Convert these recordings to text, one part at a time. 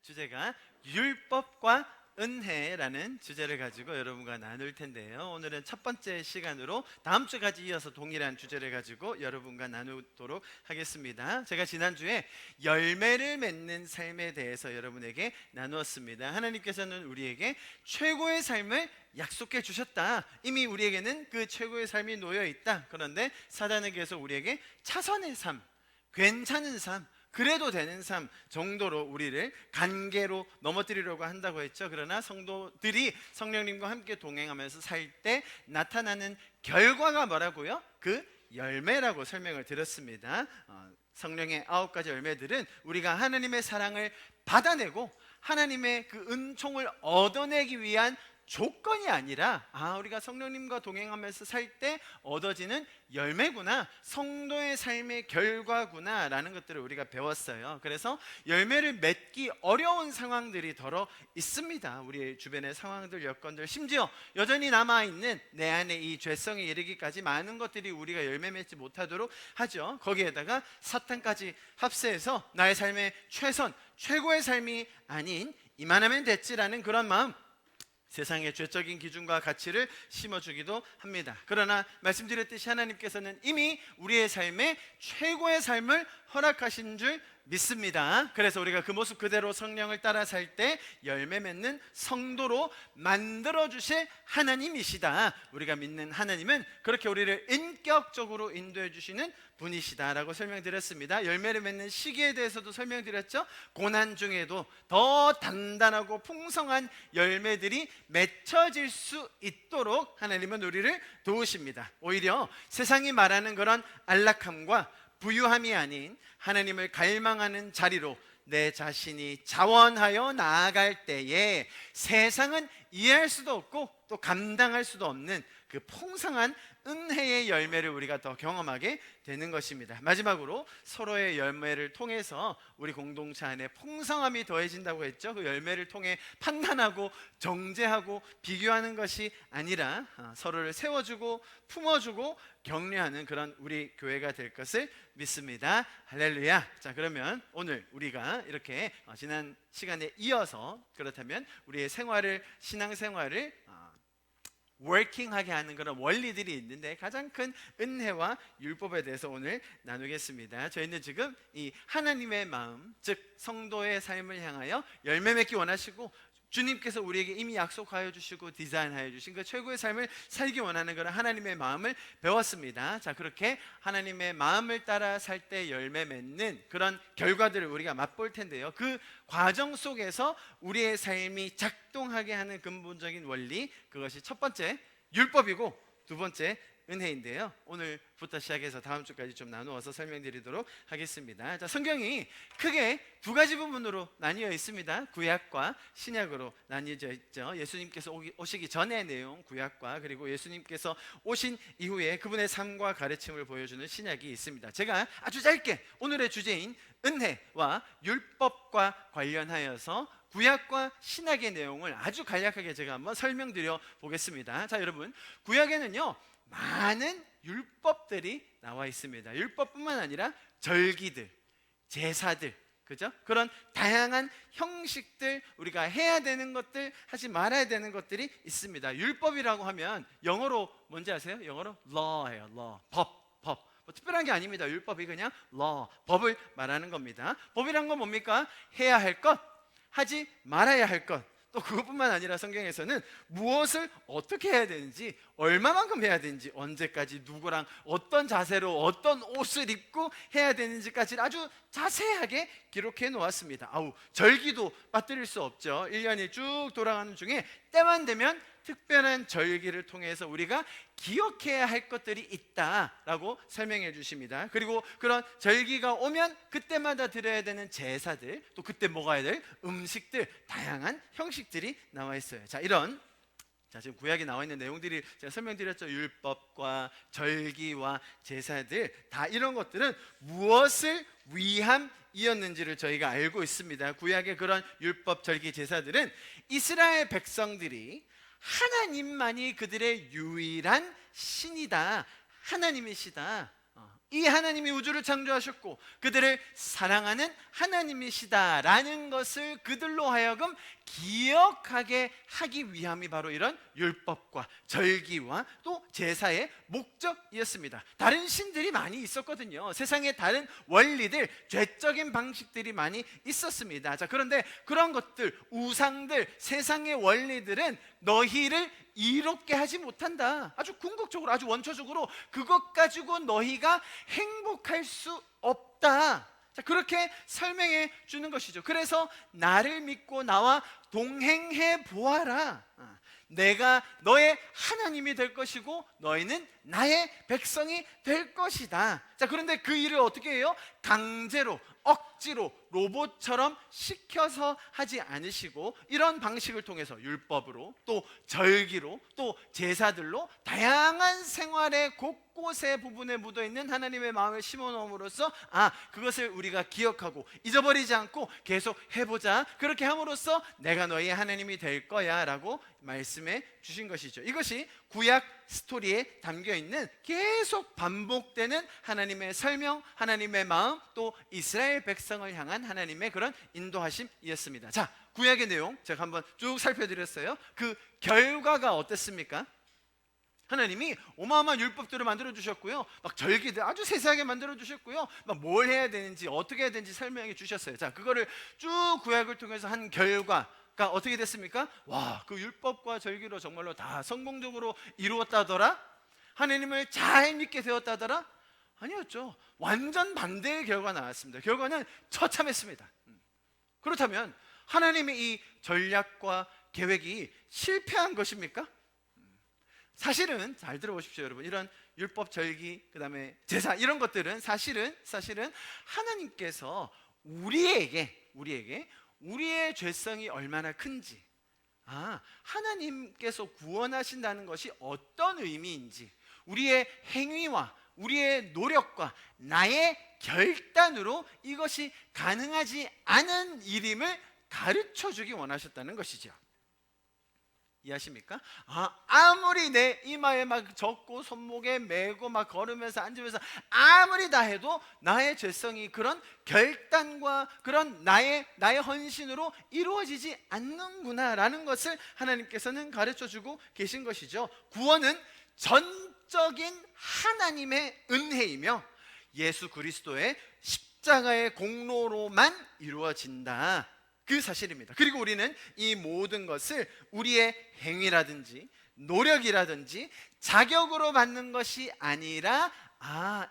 주제가 율법과 은혜라는 주제를 가지고 여러분과 나눌 텐데요. 오늘은 첫 번째 시간으로 다음 주까지 이어서 동일한 주제를 가지고 여러분과 나누도록 하겠습니다. 제가 지난주에 열매를 맺는 삶에 대해서 여러분에게 나누었습니다. 하나님께서는 우리에게 최고의 삶을 약속해 주셨다. 이미 우리에게는 그 최고의 삶이 놓여 있다. 그런데 사단은 계속 우리에게 차선의 삶, 괜찮은 삶, 그래도 되는 삶 정도로 우리를 간계로 넘어뜨리려고 한다고 했죠. 그러나 성도들이 성령님과 함께 동행하면서 살 때 나타나는 결과가 뭐라고요? 그 열매라고 설명을 드렸습니다. 성령의 9가지 열매들은 우리가 하나님의 사랑을 받아내고 하나님의 그 은총을 얻어내기 위한 조건이 아니라 우리가 성령님과 동행하면서 살 때 얻어지는 열매구나, 성도의 삶의 결과구나 라는 것들을 우리가 배웠어요. 그래서 열매를 맺기 어려운 상황들이 더러 있습니다. 우리 주변의 상황들, 여건들, 심지어 여전히 남아있는 내 안에 이 죄성에 이르기까지 많은 것들이 우리가 열매 맺지 못하도록 하죠. 거기에다가 사탄까지 합세해서 나의 삶의 최선, 최고의 삶이 아닌 이만하면 됐지라는 그런 마음, 세상의 죄적인 기준과 가치를 심어주기도 합니다. 그러나 말씀드렸듯이 하나님께서는 이미 우리의 삶에 최고의 삶을 허락하신 줄 믿습니다. 그래서 우리가 그 모습 그대로 성령을 따라 살 때 열매 맺는 성도로 만들어주실 하나님이시다. 우리가 믿는 하나님은 그렇게 우리를 인격적으로 인도해 주시는 분이시다라고 설명드렸습니다. 열매를 맺는 시기에 대해서도 설명드렸죠. 고난 중에도 더 단단하고 풍성한 열매들이 맺혀질 수 있도록 하나님은 우리를 도우십니다. 오히려 세상이 말하는 그런 안락함과 부유함이 아닌 하나님을 갈망하는 자리로 내 자신이 자원하여 나아갈 때에 세상은 이해할 수도 없고 또 감당할 수도 없는 그 풍성한 은혜의 열매를 우리가 더 경험하게 되는 것입니다. 마지막으로 서로의 열매를 통해서 우리 공동체 안에 풍성함이 더해진다고 했죠. 그 열매를 통해 판단하고 정죄하고 비교하는 것이 아니라 서로를 세워주고 품어주고 격려하는 그런 우리 교회가 될 것을 믿습니다. 할렐루야. 자, 그러면 오늘 우리가 이렇게 지난 시간에 이어서 그렇다면 우리의 생활을, 신앙생활을 워킹하게 하는 그런 원리들이 있는데 가장 큰 은혜와 율법에 대해서 오늘 나누겠습니다. 저희는 지금 이 하나님의 마음, 즉 성도의 삶을 향하여 열매 맺기 원하시고 주님께서 우리에게 이미 약속하여 주시고 디자인하여 주신 그 최고의 삶을 살기 원하는 그런 하나님의 마음을 배웠습니다. 자, 그렇게 하나님의 마음을 따라 살 때 열매 맺는 그런 결과들을 우리가 맛볼 텐데요. 그 과정 속에서 우리의 삶이 작동하게 하는 근본적인 원리, 그것이 첫 번째 율법이고 두 번째 은혜인데요. 오늘부터 시작해서 다음 주까지 좀 나누어서 설명드리도록 하겠습니다. 자, 성경이 크게 두 가지 부분으로 나뉘어 있습니다. 구약과 신약으로 나뉘어져 있죠. 예수님께서 오시기 전의 내용 구약과, 그리고 예수님께서 오신 이후에 그분의 삶과 가르침을 보여주는 신약이 있습니다. 제가 아주 짧게 오늘의 주제인 은혜와 율법과 관련하여서 구약과 신약의 내용을 아주 간략하게 제가 한번 설명드려 보겠습니다. 자, 여러분, 구약에는요 많은 율법들이 나와 있습니다. 율법뿐만 아니라 절기들, 제사들, 그죠? 그런 다양한 형식들, 우리가 해야 되는 것들, 하지 말아야 되는 것들이 있습니다. 율법이라고 하면 영어로 뭔지 아세요? 영어로 law예요. law, 법. 뭐 특별한 게 아닙니다. 율법이 그냥 law, 법을 말하는 겁니다. 법이란 건 뭡니까? 해야 할 것, 하지 말아야 할 것. 또 그것뿐만 아니라 성경에서는 무엇을 어떻게 해야 되는지, 얼마만큼 해야 되는지, 언제까지 누구랑 어떤 자세로 어떤 옷을 입고 해야 되는지까지 아주 자세하게 기록해 놓았습니다. 절기도 빠뜨릴 수 없죠. 1년이 쭉 돌아가는 중에 때만 되면 특별한 절기를 통해서 우리가 기억해야 할 것들이 있다라고 설명해 주십니다. 그리고 그런 절기가 오면 그때마다 드려야 되는 제사들, 또 그때 먹어야 될 음식들, 다양한 형식들이 나와 있어요. 자, 지금 구약에 나와 있는 내용들이 제가 설명드렸죠. 율법과 절기와 제사들, 다 이런 것들은 무엇을 위함이었는지를 저희가 알고 있습니다. 구약의 그런 율법, 절기, 제사들은 이스라엘 백성들이 하나님만이 그들의 유일한 신이다, 하나님이시다, 이 하나님이 우주를 창조하셨고 그들을 사랑하는 하나님이시다라는 것을 그들로 하여금 기억하게 하기 위함이 바로 이런 율법과 절기와 또 제사의 목적이었습니다. 다른 신들이 많이 있었거든요. 세상에 다른 원리들, 죄적인 방식들이 많이 있었습니다. 자, 그런데 그런 것들, 우상들, 세상의 원리들은 너희를 이롭게 하지 못한다. 아주 궁극적으로, 아주 원초적으로 그것 가지고 너희가 행복할 수 없다. 자, 그렇게 설명해 주는 것이죠. 그래서 나를 믿고 나와 동행해 보아라. 내가 너의 하나님이 될 것이고 너희는 나의 백성이 될 것이다. 자, 그런데 그 일을 어떻게 해요? 강제로, 억지로, 로봇처럼 시켜서 하지 않으시고 이런 방식을 통해서 율법으로 또 절기로 또 제사들로 다양한 생활의 곳곳의 부분에 묻어있는 하나님의 마음을 심어놓음으로써 그것을 우리가 기억하고 잊어버리지 않고 계속 해보자. 그렇게 함으로써 내가 너희의 하나님이 될 거야 라고 말씀해 주신 것이죠. 이것이 구약 스토리에 담겨있는 계속 반복되는 하나님의 설명, 하나님의 마음, 또 이스라엘 백성을 향한 하나님의 그런 인도하심이었습니다. 자, 구약의 내용 제가 한번 쭉 살펴드렸어요. 그 결과가 어땠습니까? 하나님이 어마어마한 율법들을 만들어 주셨고요, 막 절기들 아주 세세하게 만들어 주셨고요, 막 뭘 해야 되는지 어떻게 해야 되는지 설명해 주셨어요. 자, 그거를 쭉 구약을 통해서 한 결과가 어떻게 됐습니까? 와, 그 율법과 절기로 정말로 다 성공적으로 이루었다더라? 하나님을 잘 믿게 되었다더라? 아니었죠. 완전 반대의 결과가 나왔습니다. 결과는 처참했습니다. 그렇다면 하나님의 이 전략과 계획이 실패한 것입니까? 사실은 잘 들어보십시오, 여러분. 이런 율법, 절기, 그 다음에 제사 이런 것들은 사실은 하나님께서 우리에게 우리의 죄성이 얼마나 큰지, 하나님께서 구원하신다는 것이 어떤 의미인지, 우리의 행위와 우리의 노력과 나의 결단으로 이것이 가능하지 않은 일임을 가르쳐 주기 원하셨다는 것이죠. 이해하십니까? 아무리 내 이마에 막 적고 손목에 메고 막 걸으면서 앉으면서 아무리 다 해도 나의 죄성이 그런 결단과 그런 나의 헌신으로 이루어지지 않는구나라는 것을 하나님께서는 가르쳐주고 계신 것이죠. 구원은 전적인 하나님의 은혜이며 예수 그리스도의 십자가의 공로로만 이루어진다, 그 사실입니다. 그리고 우리는 이 모든 것을 우리의 행위라든지 노력이라든지 자격으로 받는 것이 아니라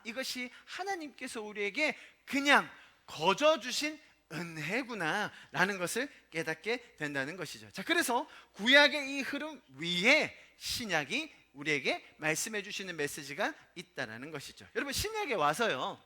이것이 하나님께서 우리에게 그냥 거저 주신 은혜구나 라는 것을 깨닫게 된다는 것이죠. 자, 그래서 구약의 이 흐름 위에 신약이 우리에게 말씀해 주시는 메시지가 있다는 것이죠. 여러분, 신약에 와서요,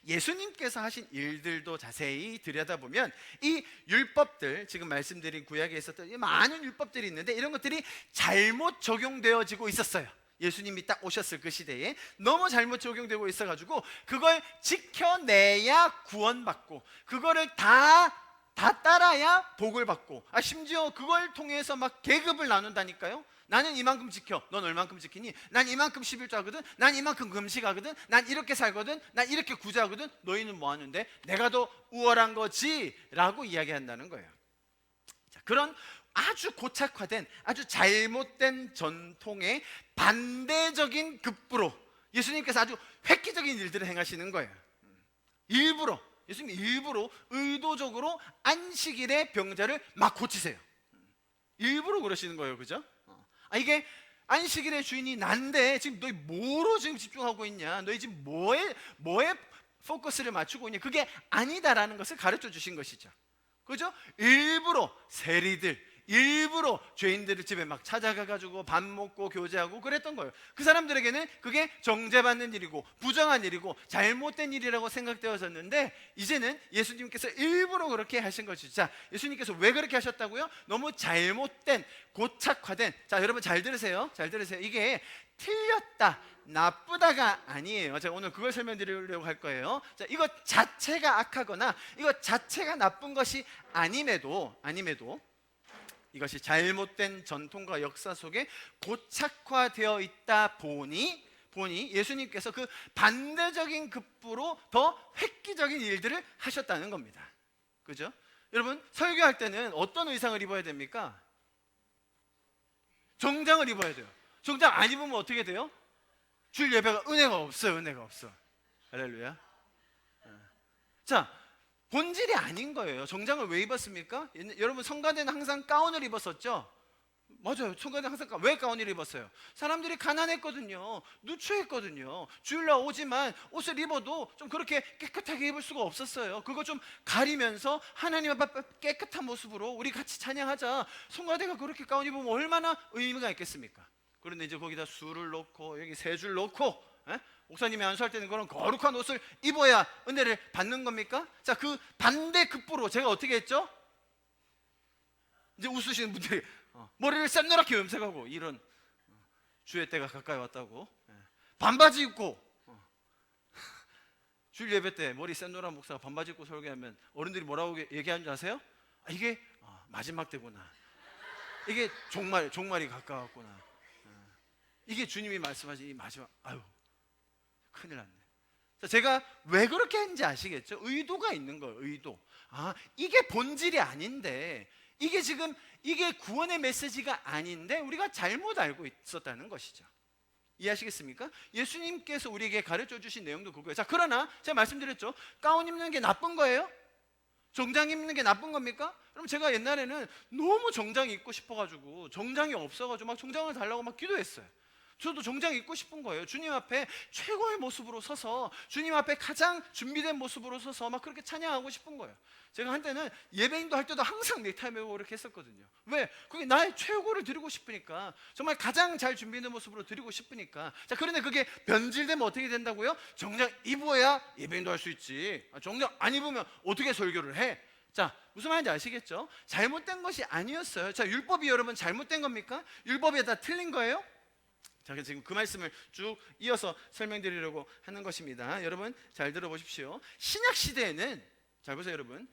예수님께서 하신 일들도 자세히 들여다보면 이 율법들, 지금 말씀드린 구약에 있었던 많은 율법들이 있는데 이런 것들이 잘못 적용되어지고 있었어요. 예수님이 딱 오셨을 그 시대에 너무 잘못 적용되고 있어가지고 그걸 지켜내야 구원받고 그거를 다 따라야 복을 받고, 심지어 그걸 통해서 막 계급을 나눈다니까요. 나는 이만큼 지켜, 넌 얼만큼 지키니? 난 이만큼 11조 하거든, 난 이만큼 금식하거든, 난 이렇게 살거든, 난 이렇게 구제하거든, 너희는 뭐 하는데? 내가 더 우월한 거지 라고 이야기한다는 거예요. 자, 그런 아주 고착화된, 아주 잘못된 전통의 반대적인 급부로 예수님께서 아주 획기적인 일들을 행하시는 거예요. 예수님이 일부러 의도적으로 안식일에 병자를 막 고치세요. 일부러 그러시는 거예요. 그죠? 이게 안식일의 주인이 난데 지금 너희 뭐로 지금 집중하고 있냐, 너희 지금 뭐에 포커스를 맞추고 있냐, 그게 아니다라는 것을 가르쳐 주신 것이죠. 그죠? 일부러 세리들, 일부러 죄인들을 집에 막 찾아가가지고 밥 먹고 교제하고 그랬던 거예요. 그 사람들에게는 그게 정죄받는 일이고 부정한 일이고 잘못된 일이라고 생각되어졌는데, 이제는 예수님께서 일부러 그렇게 하신 것이죠. 자, 예수님께서 왜 그렇게 하셨다고요? 너무 잘못된, 고착화된, 자, 여러분 잘 들으세요. 이게 틀렸다, 나쁘다가 아니에요. 제가 오늘 그걸 설명드리려고 할 거예요. 자, 이것 자체가 악하거나 이것 자체가 나쁜 것이 아님에도 이것이 잘못된 전통과 역사 속에 고착화되어 있다 보니 보니 예수님께서 그 반대적인 급부로 더 획기적인 일들을 하셨다는 겁니다. 그죠? 여러분, 설교할 때는 어떤 의상을 입어야 됩니까? 정장을 입어야 돼요. 정장 안 입으면 어떻게 돼요? 주일 예배가 은혜가 없어요. 은혜가 없어. 할렐루야. 자, 본질이 아닌 거예요. 정장을 왜 입었습니까? 여러분, 성가대는 항상 가운을 입었었죠? 맞아요. 성가대는 항상 왜 가운을 입었어요? 사람들이 가난했거든요. 누추했거든요. 주일날 오지만 옷을 입어도 좀 그렇게 깨끗하게 입을 수가 없었어요. 그거 좀 가리면서 하나님 앞에 깨끗한 모습으로 우리 같이 찬양하자. 성가대가 그렇게 가운 입으면 얼마나 의미가 있겠습니까? 그런데 이제 거기다 술을 넣고 여기 세 줄 넣고, 목사님이 안수할 때는 그런 거룩한 옷을 입어야 은혜를 받는 겁니까? 자, 그 반대 급부로 제가 어떻게 했죠? 이제 웃으시는 분들이 머리를 샛노랗게 염색하고, 이런 주의 때가 가까이 왔다고 반바지 입고, 주일 예배 때 머리 샛노란 목사가 반바지 입고 설교하면 어른들이 뭐라고 얘기하는 줄 아세요? 이게 마지막 때구나. 이게 종말이 가까웠구나. 이게 주님이 말씀하신 이 마지막. 아유, 큰일 났네. 자, 제가 왜 그렇게 했는지 아시겠죠? 의도가 있는 거예요. 의도. 이게 본질이 아닌데, 이게 구원의 메시지가 아닌데 우리가 잘못 알고 있었다는 것이죠. 이해하시겠습니까? 예수님께서 우리에게 가르쳐 주신 내용도 그거예요. 자, 그러나 제가 말씀드렸죠. 가운 입는 게 나쁜 거예요? 정장 입는 게 나쁜 겁니까? 그럼 제가 옛날에는 너무 정장이 입고 싶어가지고 정장이 없어가지고 막 정장을 달라고 막 기도했어요. 저도 정장 입고 싶은 거예요. 주님 앞에 최고의 모습으로 서서, 주님 앞에 가장 준비된 모습으로 서서 막 그렇게 찬양하고 싶은 거예요. 제가 한때는 예배인도 할 때도 항상 넥타이 메고 그렇게 했었거든요. 왜? 그게 나의 최고를 드리고 싶으니까, 정말 가장 잘 준비된 모습으로 드리고 싶으니까. 자, 그런데 그게 변질되면 어떻게 된다고요? 정장 입어야 예배인도 할 수 있지. 정장 안 입으면 어떻게 설교를 해? 자, 무슨 말인지 아시겠죠? 잘못된 것이 아니었어요. 자, 율법이 여러분 잘못된 겁니까? 율법이 다 틀린 거예요? 자, 지금 그 말씀을 쭉 이어서 설명드리려고 하는 것입니다. 여러분 잘 들어보십시오. 신약 시대에는, 잘 보세요 여러분,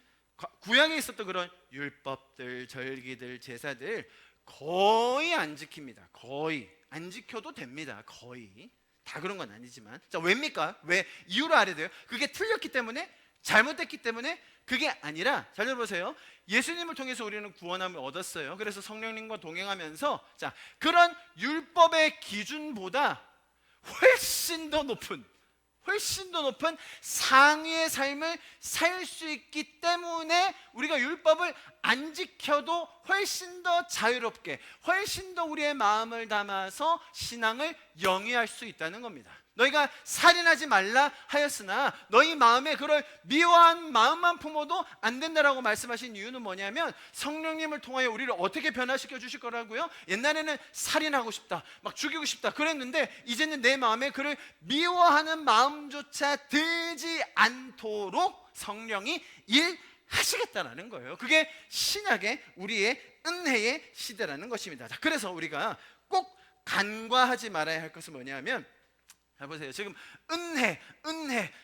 구약에 있었던 그런 율법들, 절기들, 제사들 거의 안 지킵니다. 거의 안 지켜도 됩니다. 거의 다 그런 건 아니지만. 자, 왜입니까? 왜? 이유를 알아야 돼요. 그게 틀렸기 때문에, 잘못됐기 때문에. 그게 아니라, 잘 들어보세요. 예수님을 통해서 우리는 구원함을 얻었어요. 그래서 성령님과 동행하면서, 자, 그런 율법의 기준보다 훨씬 더 높은 상위의 삶을 살 수 있기 때문에 우리가 율법을 안 지켜도 훨씬 더 자유롭게, 훨씬 더 우리의 마음을 담아서 신앙을 영위할 수 있다는 겁니다. 너희가 살인하지 말라 하였으나 너희 마음에 그럴 미워한 마음만 품어도 안 된다라고 말씀하신 이유는 뭐냐면, 성령님을 통하여 우리를 어떻게 변화시켜 주실 거라고요? 옛날에는 살인하고 싶다, 막 죽이고 싶다 그랬는데, 이제는 내 마음에 그를 미워하는 마음조차 들지 않도록 성령이 일하시겠다라는 거예요. 그게 신약의 우리의 은혜의 시대라는 것입니다. 자, 그래서 우리가 꼭 간과하지 말아야 할 것은 뭐냐면, 자, 보세요. 지금 은혜,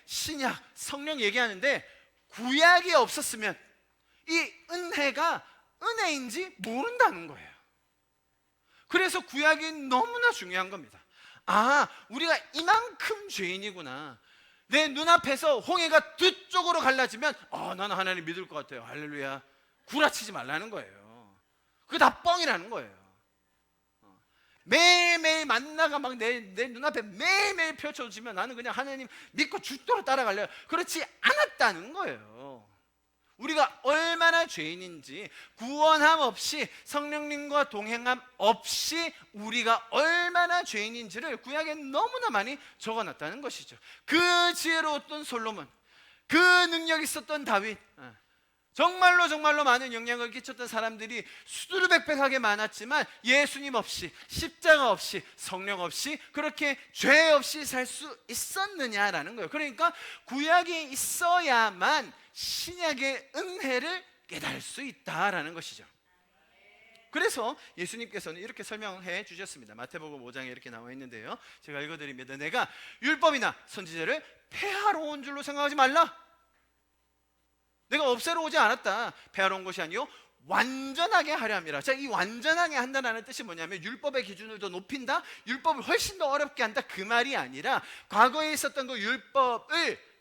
신약, 성령 얘기하는데 구약이 없었으면 이 은혜가 은혜인지 모른다는 거예요. 그래서 구약이 너무나 중요한 겁니다. 우리가 이만큼 죄인이구나. 내 눈앞에서 홍해가 두 쪽으로 갈라지면 나는 하나님 믿을 것 같아요. 할렐루야. 구라치지 말라는 거예요. 그게 다 뻥이라는 거예요. 매일매일 만나가 막 내 눈앞에 매일매일 펼쳐지면 나는 그냥 하나님 믿고 죽도록 따라갈래요. 그렇지 않았다는 거예요. 우리가 얼마나 죄인인지, 구원함 없이, 성령님과 동행함 없이 우리가 얼마나 죄인인지를 구약에 너무나 많이 적어놨다는 것이죠. 그 지혜로웠던 솔로몬, 그 능력 있었던 다윗, 정말로 많은 영향을 끼쳤던 사람들이 수두룩백백하게 많았지만 예수님 없이, 십자가 없이, 성령 없이 그렇게 죄 없이 살 수 있었느냐라는 거예요. 그러니까 구약이 있어야만 신약의 은혜를 깨달을 수 있다라는 것이죠. 그래서 예수님께서는 이렇게 설명해 주셨습니다. 마태복음 5장에 이렇게 나와 있는데요, 제가 읽어드립니다. 내가 율법이나 선지자를 폐하러 온 줄로 생각하지 말라. 내가 없애러 오지 않았다. 폐하러 온 것이 아니요 완전하게 하려 함이라. 자, 이 완전하게 한다는 뜻이 뭐냐면 율법의 기준을 더 높인다, 율법을 훨씬 더 어렵게 한다, 그 말이 아니라 과거에 있었던 그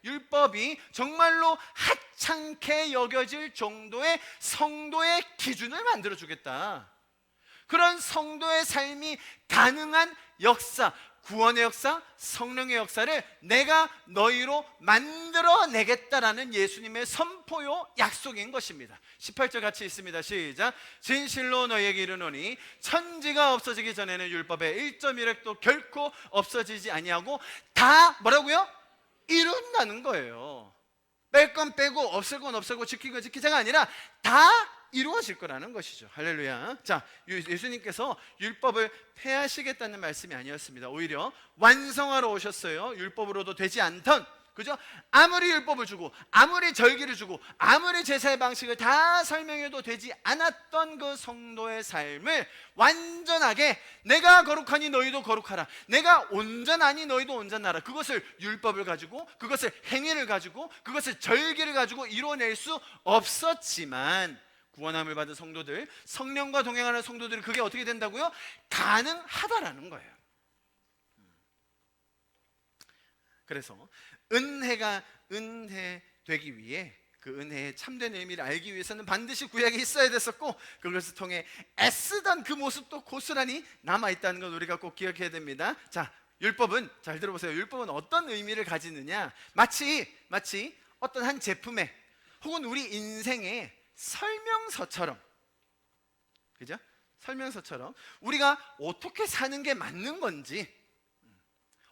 율법이 정말로 하찮게 여겨질 정도의 성도의 기준을 만들어 주겠다. 그런 성도의 삶이 가능한 역사, 구원의 역사, 성령의 역사를 내가 너희로 만들어내겠다라는 예수님의 선포요 약속인 것입니다. 18절 같이 있습니다. 시작. 진실로 너희에게 이르노니 천지가 없어지기 전에는 율법의 1.1획도 결코 없어지지 아니하고 다 뭐라고요? 이룬다는 거예요. 뺄 건 빼고 없앨 건 없애고 지킬 건 지키자가 아니라 다 이루어질 거라는 것이죠. 할렐루야. 자, 예수님께서 율법을 폐하시겠다는 말씀이 아니었습니다. 오히려 완성하러 오셨어요. 율법으로도 되지 않던, 그죠? 아무리 율법을 주고 아무리 절기를 주고 아무리 제사의 방식을 다 설명해도 되지 않았던 그 성도의 삶을 완전하게, 내가 거룩하니 너희도 거룩하라, 내가 온전하니 너희도 온전하라, 그것을 율법을 가지고, 그것을 행위를 가지고, 그것을 절기를 가지고 이뤄낼 수 없었지만 구원함을 받은 성도들, 성령과 동행하는 성도들이 그게 어떻게 된다고요? 가능하다라는 거예요. 그래서 은혜가 은혜 되기 위해, 그 은혜의 참된 의미를 알기 위해서는 반드시 구약이 있어야 됐었고, 그것을 통해 애쓰던 그 모습도 고스란히 남아있다는 걸 우리가 꼭 기억해야 됩니다. 자, 율법은, 잘 들어보세요. 율법은 어떤 의미를 가지느냐, 마치 어떤 한 제품에 혹은 우리 인생의 설명서처럼, 그죠? 설명서처럼 우리가 어떻게 사는 게 맞는 건지,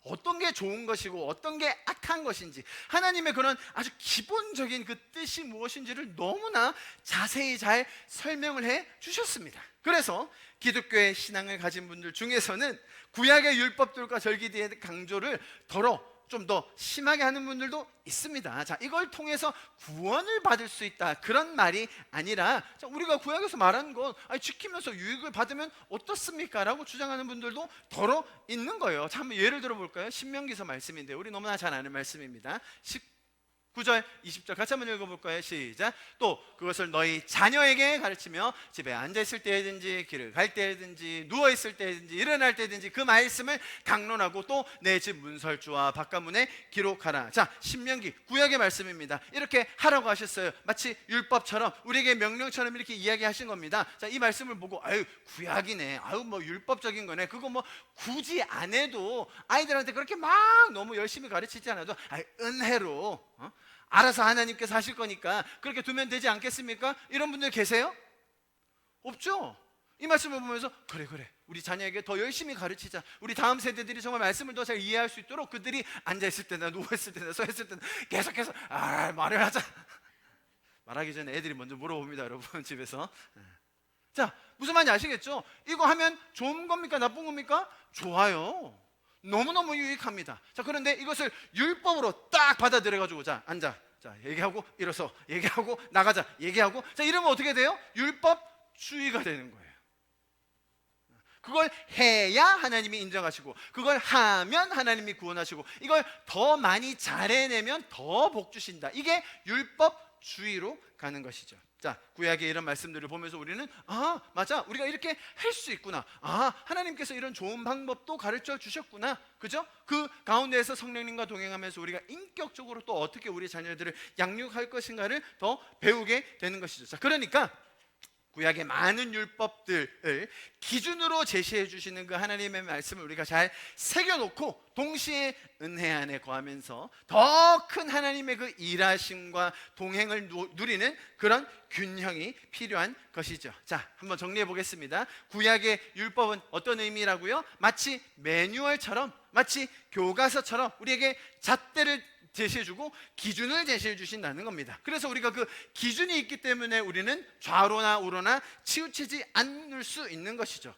어떤 게 좋은 것이고 어떤 게 악한 것인지, 하나님의 그런 아주 기본적인 그 뜻이 무엇인지를 너무나 자세히 잘 설명을 해 주셨습니다. 그래서 기독교의 신앙을 가진 분들 중에서는 구약의 율법들과 절기들의 강조를 좀 더 심하게 하는 분들도 있습니다. 자, 이걸 통해서 구원을 받을 수 있다, 그런 말이 아니라, 자, 우리가 구약에서 말하는 건 지키면서 유익을 받으면 어떻습니까? 라고 주장하는 분들도 더러 있는 거예요. 자, 한번 예를 들어 볼까요? 신명기서 말씀인데 우리 너무나 잘 아는 말씀입니다. 19절 20절 같이 한번 읽어볼까요? 시작. 또 그것을 너희 자녀에게 가르치며 집에 앉아있을 때든지 길을 갈 때든지 누워있을 때든지 일어날 때든지 그 말씀을 강론하고 또 내 집 문설주와 바깥문에 기록하라. 자, 신명기 구약의 말씀입니다. 이렇게 하라고 하셨어요. 마치 율법처럼, 우리에게 명령처럼 이렇게 이야기하신 겁니다. 자, 이 말씀을 보고 아유 구약이네, 아유 뭐 율법적인 거네, 그거 뭐 굳이 안 해도, 아이들한테 그렇게 막 너무 열심히 가르치지 않아도 은혜로 알아서 하나님께서 하실 거니까 그렇게 두면 되지 않겠습니까? 이런 분들 계세요? 없죠? 이 말씀을 보면서 그래 우리 자녀에게 더 열심히 가르치자, 우리 다음 세대들이 정말 말씀을 더 잘 이해할 수 있도록 그들이 앉아있을 때나 누워있을 때나 서있을 때나 계속해서 말을 하자. 말하기 전에 애들이 먼저 물어봅니다, 여러분, 집에서. 자, 무슨 말인지 아시겠죠? 이거 하면 좋은 겁니까? 나쁜 겁니까? 좋아요. 너무너무 유익합니다. 자, 그런데 이것을 율법으로 딱 받아들여가지고, 자, 앉아, 자, 얘기하고 일어서, 얘기하고 나가자, 얘기하고, 자, 이러면 어떻게 돼요? 율법주의가 되는 거예요. 그걸 해야 하나님이 인정하시고, 그걸 하면 하나님이 구원하시고, 이걸 더 많이 잘해내면 더 복 주신다, 이게 율법주의로 가는 것이죠. 자, 구약의 이런 말씀들을 보면서 우리는 맞아, 우리가 이렇게 할 수 있구나, 하나님께서 이런 좋은 방법도 가르쳐 주셨구나, 그죠? 그 가운데에서 성령님과 동행하면서 우리가 인격적으로 또 어떻게 우리 자녀들을 양육할 것인가를 더 배우게 되는 것이죠. 자, 그러니까 구약의 많은 율법들을 기준으로 제시해 주시는 그 하나님의 말씀을 우리가 잘 새겨놓고 동시에 은혜 안에 거하면서 더 큰 하나님의 그 일하심과 동행을 누리는 그런 균형이 필요한 것이죠. 자, 한번 정리해 보겠습니다. 구약의 율법은 어떤 의미라고요? 마치 매뉴얼처럼, 마치 교과서처럼 우리에게 잣대를 제시해주고 기준을 제시해 주신다는 겁니다. 그래서 우리가 그 기준이 있기 때문에 우리는 좌로나 우로나 치우치지 않을 수 있는 것이죠.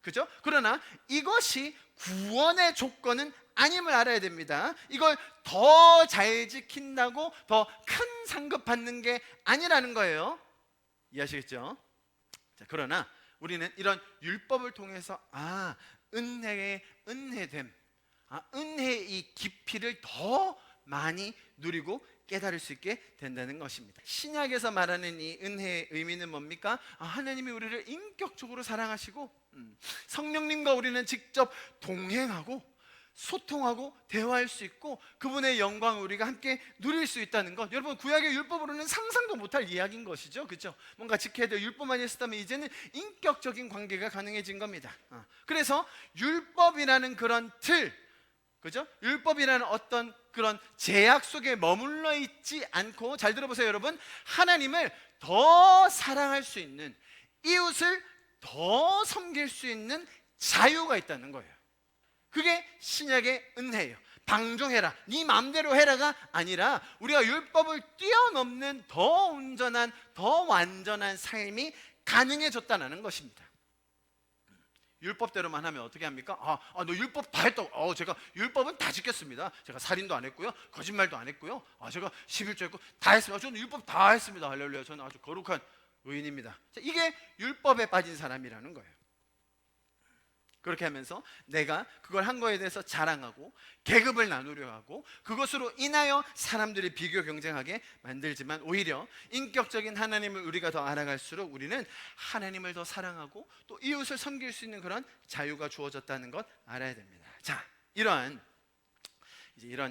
그죠? 그러나 이것이 구원의 조건은 아님을 알아야 됩니다. 이걸 더 잘 지킨다고 더 큰 상급 받는 게 아니라는 거예요. 이해하시겠죠? 자, 그러나 우리는 이런 율법을 통해서 은혜의 은혜됨, 은혜의 이 깊이를 더 많이 누리고 깨달을 수 있게 된다는 것입니다. 신약에서 말하는 이 은혜의 의미는 뭡니까? 하나님이 우리를 인격적으로 사랑하시고 성령님과 우리는 직접 동행하고 소통하고 대화할 수 있고 그분의 영광을 우리가 함께 누릴 수 있다는 것. 여러분, 구약의 율법으로는 상상도 못할 이야기인 것이죠. 그렇죠? 뭔가 지켜야 될 율법만 있었다면 이제는 인격적인 관계가 가능해진 겁니다. 그래서 율법이라는 그런 틀, 그죠? 율법이라는 어떤 그런 제약 속에 머물러 있지 않고, 잘 들어보세요 여러분, 하나님을 더 사랑할 수 있는, 이웃을 더 섬길 수 있는 자유가 있다는 거예요. 그게 신약의 은혜예요. 방종해라, 네 마음대로 해라가 아니라 우리가 율법을 뛰어넘는 더 온전한, 더 완전한 삶이 가능해졌다는 것입니다. 율법대로만 하면 어떻게 합니까? 너 율법 다 했다고. 제가 율법은 다 지켰습니다. 제가 살인도 안 했고요, 거짓말도 안 했고요, 제가 11조 했고 다 했습니다. 저는 율법 다 했습니다. 할렐루야, 저는 아주 거룩한 의인입니다. 이게 율법에 빠진 사람이라는 거예요. 그렇게 하면서 내가 그걸 한 거에 대해서 자랑하고 계급을 나누려 하고 그것으로 인하여 사람들이 비교 경쟁하게 만들지만, 오히려 인격적인 하나님을 우리가 더 알아갈수록 우리는 하나님을 더 사랑하고 또 이웃을 섬길 수 있는 그런 자유가 주어졌다는 것 알아야 됩니다. 자, 이런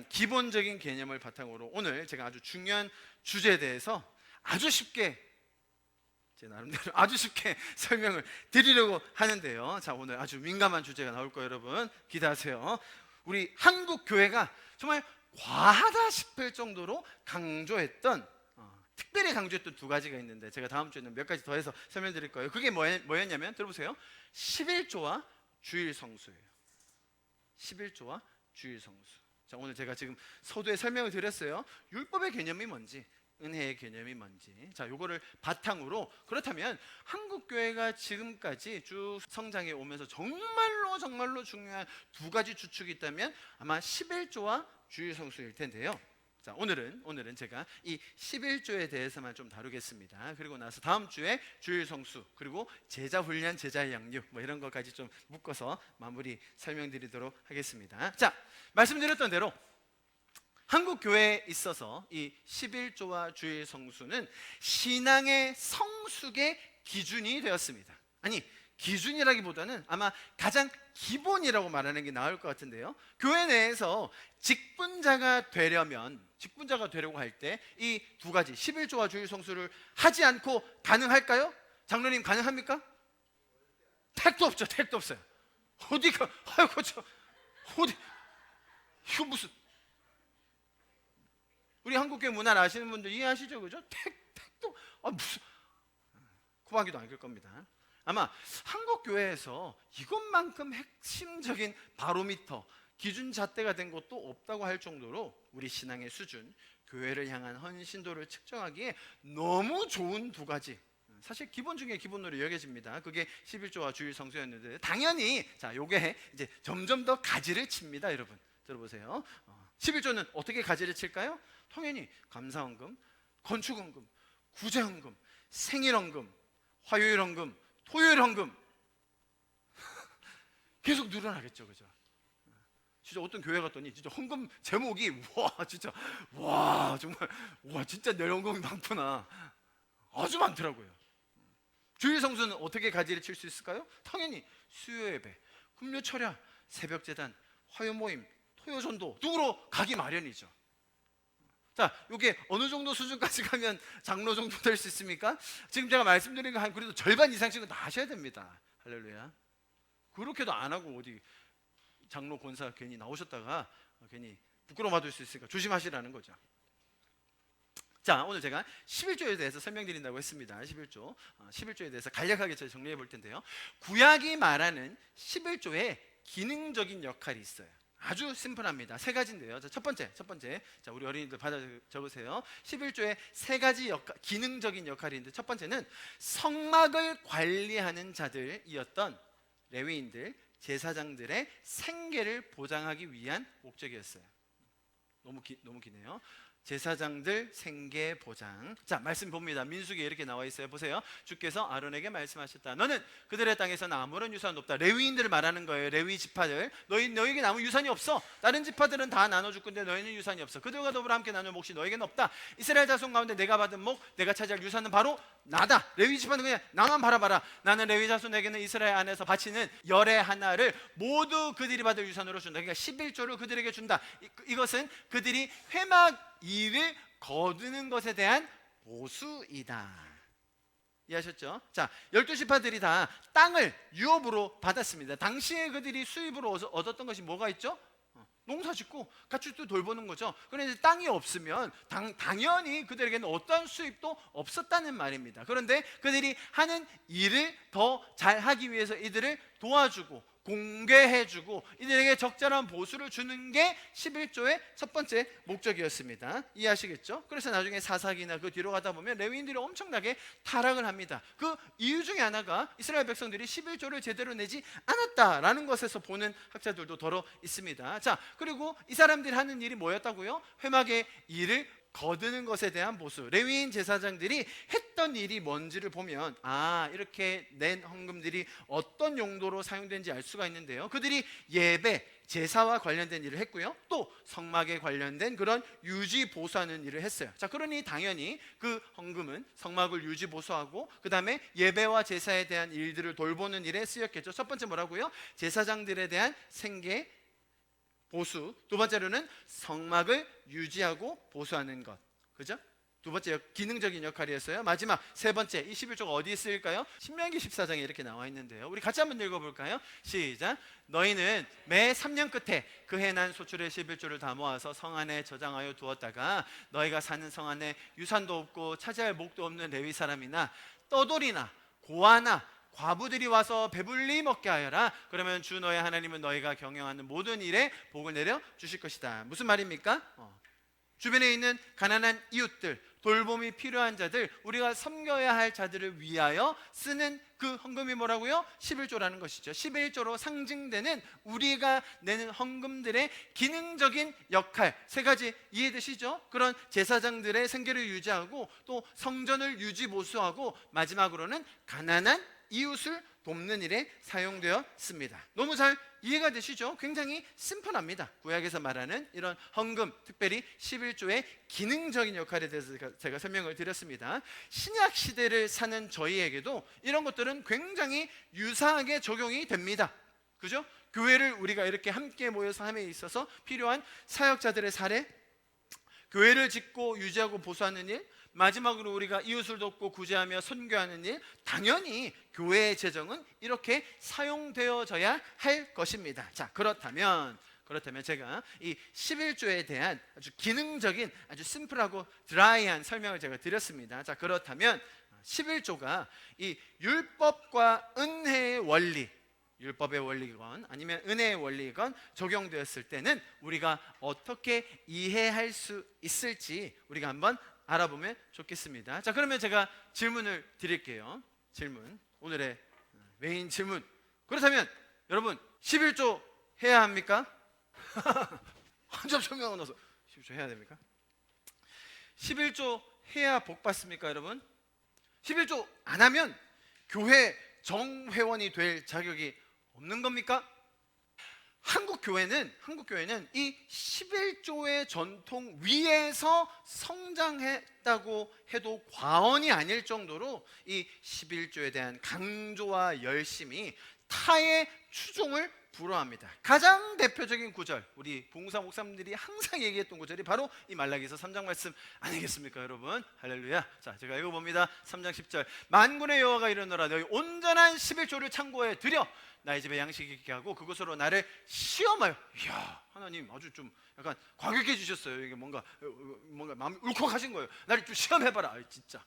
기본적인 개념을 바탕으로 오늘 제가 아주 중요한 주제에 대해서 아주 쉽게, 제 나름대로 아주 쉽게 설명을 드리려고 하는데요. 자, 오늘 아주 민감한 주제가 나올 거예요. 여러분 기대하세요. 우리 한국 교회가 정말 과하다 싶을 정도로 강조했던, 특별히 강조했던 두 가지가 있는데 제가 다음 주에는 몇 가지 더해서 설명드릴 거예요. 그게 뭐였냐면, 들어보세요. 11조와 주일 성수예요. 11조와 주일 성수. 자, 오늘 제가 지금 서두에 설명을 드렸어요. 율법의 개념이 뭔지, 은혜의 개념이 뭔지. 자, 요거를 바탕으로, 그렇다면 한국 교회가 지금까지 쭉 성장해 오면서 정말로 중요한 두 가지 주축이 있다면 아마 11조와 주일 성수일 텐데요. 자, 오늘은 제가 이 11조에 대해서만 좀 다루겠습니다. 그리고 나서 다음 주에 주일 성수, 그리고 제자 훈련, 제자의 양육, 이런 것까지 좀 묶어서 마무리 설명드리도록 하겠습니다. 자, 말씀드렸던 대로 한국 교회에 있어서 이 11조와 주일 성수는 신앙의 성숙의 기준이 되었습니다. 아니, 기준이라기보다는 아마 가장 기본이라고 말하는 게 나을 것 같은데요. 교회 내에서 직분자가 되려고 할 때 이 두 가지 11조와 주일 성수를 하지 않고 가능할까요? 장로님, 가능합니까? 택도 없죠. 택도 없어요. 어디가, 아이고 이거 무슨, 우리 한국교회 문화를 아시는 분들 이해하시죠? 그죠? 택도 무슨, 구하기도 안 될 겁니다. 아마 한국교회에서 이것만큼 핵심적인 바로미터, 기준 잣대가 된 것도 없다고 할 정도로 우리 신앙의 수준, 교회를 향한 헌신도를 측정하기에 너무 좋은 두 가지, 사실 기본 중에 기본으로 여겨집니다. 그게 11조와 주일 성수였는데, 당연히 자, 요게 이제 점점 더 가지를 칩니다. 여러분 들어보세요. 11조는 어떻게 가지를 칠까요? 당연히 감사헌금, 건축헌금, 구제헌금, 생일헌금, 화요일헌금, 토요일헌금 계속 늘어나겠죠, 그죠? 진짜 어떤 교회 갔더니 진짜 헌금 제목이 진짜 내 헌금이 많구나, 아주 많더라고요. 주일 성수는 어떻게 가지를 칠 수 있을까요? 당연히 수요 예배, 금요 철야, 새벽 제단, 화요 모임, 토요 전도 등으로 가기 마련이죠. 자, 이게 어느 정도 수준까지 가면 장로 정도 될 수 있습니까? 지금 제가 말씀드린 거 한 그래도 절반 이상씩은 다 하셔야 됩니다. 할렐루야. 그렇게도 안 하고 어디 장로 권사 괜히 나오셨다가 괜히 부끄러워 받을 수 있으니까 조심하시라는 거죠. 자, 오늘 제가 11조에 대해서 설명드린다고 했습니다. 11조에 대해서 간략하게 저희 정리해 볼 텐데요. 구약이 말하는 11조에 기능적인 역할이 있어요. 아주 심플합니다. 세 가지인데요. 첫 번째. 자, 우리 어린이들 받아 적으세요. 11조에 세 가지 기능적인 역할인데, 첫 번째는 성막을 관리하는 자들이었던 레위인들, 제사장들의 생계를 보장하기 위한 목적이었어요. 너무 기네요. 제사장들 생계 보장. 자, 말씀 봅니다. 민수기에 이렇게 나와 있어요. 보세요. 주께서 아론에게 말씀하셨다. 너는 그들의 땅에서는 아무런 유산 없다. 레위인들을 말하는 거예요. 레위 지파들. 너에게 아무 유산이 없어. 다른 지파들은 다 나눠줄 건데 너희는 유산이 없어. 그들과 더불어 함께 나눌 몫이 너에게는 없다. 이스라엘 자손 가운데 내가 받은 목, 내가 차지할 유산은 바로 나다. 레위 지파는 그냥 나만 바라봐라. 나는 레위 자손에게는 이스라엘 안에서 바치는 열의 하나를 모두 그들이 받을 유산으로 준다. 그러니까 11조를 그들에게 준다. 이것은 그들이 회막 일을 거두는 것에 대한 보수이다. 이해하셨죠? 자, 12지파들이 다 땅을 유업으로 받았습니다. 당시에 그들이 수입으로 얻었던 것이 뭐가 있죠? 농사 짓고 가축도 돌보는 거죠. 그런데 땅이 없으면 당연히 그들에게는 어떤 수입도 없었다는 말입니다. 그런데 그들이 하는 일을 더 잘하기 위해서 이들을 도와주고 공개해주고 이들에게 적절한 보수를 주는 게 11조의 첫 번째 목적이었습니다. 이해하시겠죠? 그래서 나중에 사사기나 그 뒤로 가다 보면 레위인들이 엄청나게 타락을 합니다. 그 이유 중에 하나가 이스라엘 백성들이 11조를 제대로 내지 않았다라는 것에서 보는 학자들도 더러 있습니다. 자, 그리고 이 사람들이 하는 일이 뭐였다고요? 회막의 일을 거두는 것에 대한 보수. 레위인 제사장들이 했던 일이 뭔지를 보면 이렇게 낸 헌금들이 어떤 용도로 사용된지 알 수가 있는데요. 그들이 예배, 제사와 관련된 일을 했고요. 또 성막에 관련된 그런 유지 보수하는 일을 했어요. 자, 그러니 당연히 그 헌금은 성막을 유지 보수하고 그 다음에 예배와 제사에 대한 일들을 돌보는 일에 쓰였겠죠. 첫 번째 뭐라고요? 제사장들에 대한 생계 보수. 두 번째로는 성막을 유지하고 보수하는 것. 그죠? 두 번째 기능적인 역할이었어요. 마지막 세 번째, 이 11조가 어디에 쓰일까요? 신명기 14장에 이렇게 나와 있는데요. 우리 같이 한번 읽어볼까요? 시작. 너희는 매 3년 끝에 그 해 난 소출의 11조를 다 모아서 성 안에 저장하여 두었다가 너희가 사는 성 안에 유산도 없고 차지할 목도 없는 레위 사람이나 떠돌이나 고아나 과부들이 와서 배불리 먹게 하여라. 그러면 주 너의 하나님은 너희가 경영하는 모든 일에 복을 내려 주실 것이다. 무슨 말입니까? 주변에 있는 가난한 이웃들, 돌봄이 필요한 자들, 우리가 섬겨야 할 자들을 위하여 쓰는 그 헌금이 뭐라고요? 11조라는 것이죠. 11조로 상징되는 우리가 내는 헌금들의 기능적인 역할 세 가지 이해되시죠? 그런 제사장들의 생계를 유지하고 또 성전을 유지 보수하고 마지막으로는 가난한 이웃을 돕는 일에 사용되었습니다. 너무 잘 이해가 되시죠? 굉장히 심플합니다. 구약에서 말하는 이런 헌금, 특별히 11조의 기능적인 역할에 대해서 제가 설명을 드렸습니다. 신약 시대를 사는 저희에게도 이런 것들은 굉장히 유사하게 적용이 됩니다. 그죠? 교회를 우리가 이렇게 함께 모여서 함에 있어서 필요한 사역자들의 사례, 교회를 짓고 유지하고 보수하는 일, 마지막으로 우리가 이웃을 돕고 구제하며 선교하는 일, 당연히 교회의 재정은 이렇게 사용되어져야 할 것입니다. 자, 그렇다면 제가 이 11조에 대한 아주 기능적인 아주 심플하고 드라이한 설명을 제가 드렸습니다. 자, 그렇다면 11조가 이 율법과 은혜의 원리, 율법의 원리건 아니면 은혜의 원리건 적용되었을 때는 우리가 어떻게 이해할 수 있을지 우리가 한번 알아보면 좋겠습니다. 자, 그러면 제가 질문을 드릴게요. 질문, 오늘의 메인 질문. 그렇다면 여러분 11조 해야 합니까? 한점 설명을 넣어서 11조 해야 됩니까? 11조 해야 복 받습니까, 여러분? 11조 안 하면 교회 정회원이 될 자격이 없는 겁니까? 한국 교회는 이 11조의 전통 위에서 성장했다고 해도 과언이 아닐 정도로 이 11조에 대한 강조와 열심이 타의 추종을 불허합니다. 가장 대표적인 구절, 우리 봉사 목사님들이 항상 얘기했던 구절이 바로 이 말라기서 3장 말씀 아니겠습니까, 여러분? 할렐루야. 자, 제가 읽어봅니다. 3장 10절. 만군의 여호와가 이르노라, 너희 온전한 11조를 창고에 들여 나의 집에 양식이 있게 하고 그것으로 나를 시험하여. 이야, 하나님 아주 좀 약간 과격해지셨어요. 이게 뭔가 마음이 울컥하신 거예요. 나를 좀 시험해봐라. 진짜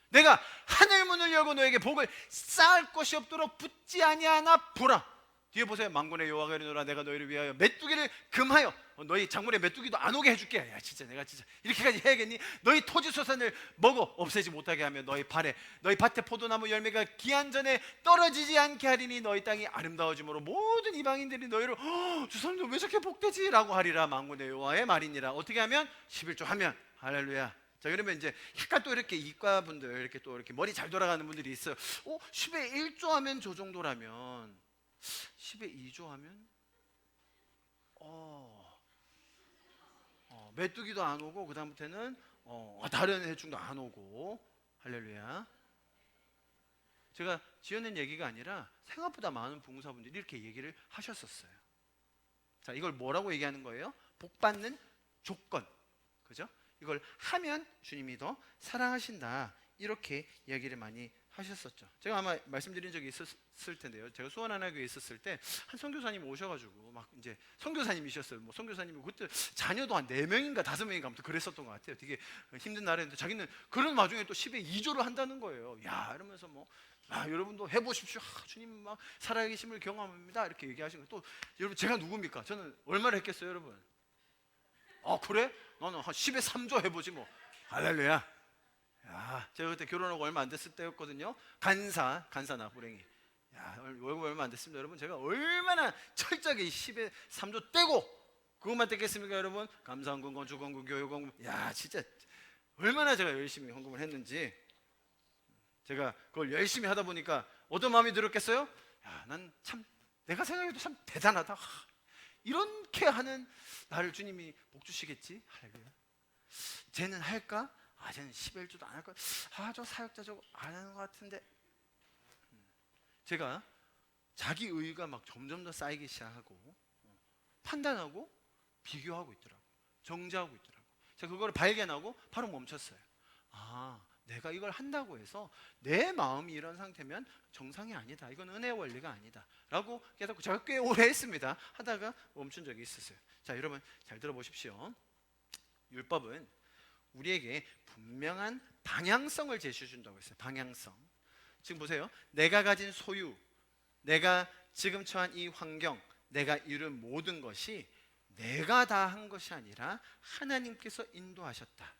내가 하늘 문을 열고 너에게 복을 쌓을 것이 없도록 붙지 아니하나 보라. 뒤에 보세요. 만군의 여호와가 이르노라 내가 너희를 위하여 메뚜기를 금하여 너희 작물에 메뚜기도 안 오게 해줄게. 야 진짜 내가 진짜 이렇게까지 해야겠니? 너희 토지 소산을 먹어 없애지 못하게 하며 너희 밭에 포도나무 열매가 기한 전에 떨어지지 않게 하리니 너희 땅이 아름다워짐으로 모든 이방인들이 너희를 저 사람들 왜 저렇게 복되지? 라고 하리라. 만군의 여호와의 말이니라. 어떻게 하면? 11조 하면. 할렐루야. 자 그러면 이제 약간 또 이렇게 이과분들 이렇게 또 이렇게 머리 잘 돌아가는 분들이 있어요. 10의 1조 하면 저 정도라면 10의 2조 하면 메뚜기도 안 오고 그 다음부터는 다른 해충도 안 오고. 할렐루야. 제가 지어낸 얘기가 아니라 생각보다 많은 부흥사분들이 이렇게 얘기를 하셨었어요. 자 이걸 뭐라고 얘기하는 거예요? 복받는 조건. 그죠? 이걸 하면 주님이 더 사랑하신다. 이렇게 이야기를 많이 하셨었죠. 제가 아마 말씀드린 적이 있었을 텐데요. 제가 수원하나교에 있었을 때 한 선교사님 오셔가지고 막 이제 선교사님이셨어요. 뭐 선교사님이 그때 자녀도 한 4명인가 5명인가 아무튼 그랬었던 것 같아요. 되게 힘든 날이었는데 자기는 그런 와중에 또 10의 2조를 한다는 거예요. 야 이러면서 뭐 여러분도 해보십시오. 주님 막 살아계심을 경험합니다. 이렇게 얘기하시는 거. 또 여러분 제가 누굽니까? 저는 얼마를 했겠어요, 여러분? 그래? 너는 한 10의 3조 해보지 뭐. 할렐루야. 야, 제가 그때 결혼하고 얼마 안 됐을 때였거든요. 간사나 불행히. 야, 월급 얼마 안 됐습니다, 여러분. 제가 얼마나 철저하게 10의 3조 떼고 그것만 떼겠습니까, 여러분? 감사헌금, 건축헌금, 교육헌금. 야, 진짜 얼마나 제가 열심히 헌금을 했는지. 제가 그걸 열심히 하다 보니까 어떤 마음이 들었겠어요? 야, 난 참 내가 생각해도 참 대단하다. 이렇게 하는 나를 주님이 복 주시겠지? 할렐루야. 쟤는 할까? 쟤는 11조도 안 할까? 저 사역자 저거 안 하는 것 같은데. 제가 자기 의의가 막 점점 더 쌓이기 시작하고 판단하고 비교하고 있더라고. 정죄하고 있더라고. 제가 그걸 발견하고 바로 멈췄어요. 내가 이걸 한다고 해서 내 마음이 이런 상태면 정상이 아니다. 이건 은혜의 원리가 아니다. 라고 깨닫고 제가 꽤 오래 했습니다. 하다가 멈춘 적이 있었어요. 자, 여러분 잘 들어보십시오. 율법은 우리에게 분명한 방향성을 제시해 준다고 했어요. 방향성. 지금 보세요. 내가 가진 소유, 내가 지금 처한 이 환경, 내가 이룬 모든 것이 내가 다 한 것이 아니라 하나님께서 인도하셨다.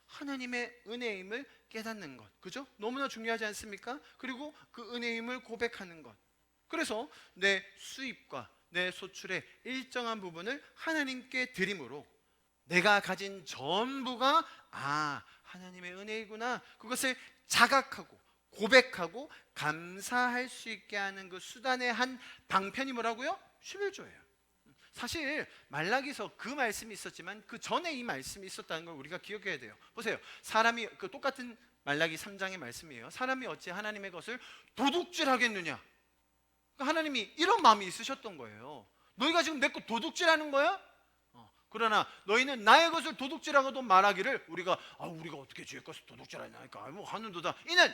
하나님의 은혜임을 깨닫는 것. 그죠? 너무나 중요하지 않습니까? 그리고 그 은혜임을 고백하는 것. 그래서 내 수입과 내 소출의 일정한 부분을 하나님께 드림으로 내가 가진 전부가 하나님의 은혜이구나. 그것을 자각하고 고백하고 감사할 수 있게 하는 그 수단의 한 방편이 뭐라고요? 11조예요. 사실 말라기서 그 말씀이 있었지만 그 전에 이 말씀이 있었다는 걸 우리가 기억해야 돼요. 보세요. 사람이 똑같은 말라기 3장의 말씀이에요. 사람이 어찌 하나님의 것을 도둑질하겠느냐. 하나님이 이런 마음이 있으셨던 거예요. 너희가 지금 내 것 도둑질하는 거야? 그러나 너희는 나의 것을 도둑질하고도 말하기를 우리가 어떻게 주의 것을 도둑질하냐니까 하는도다. 이는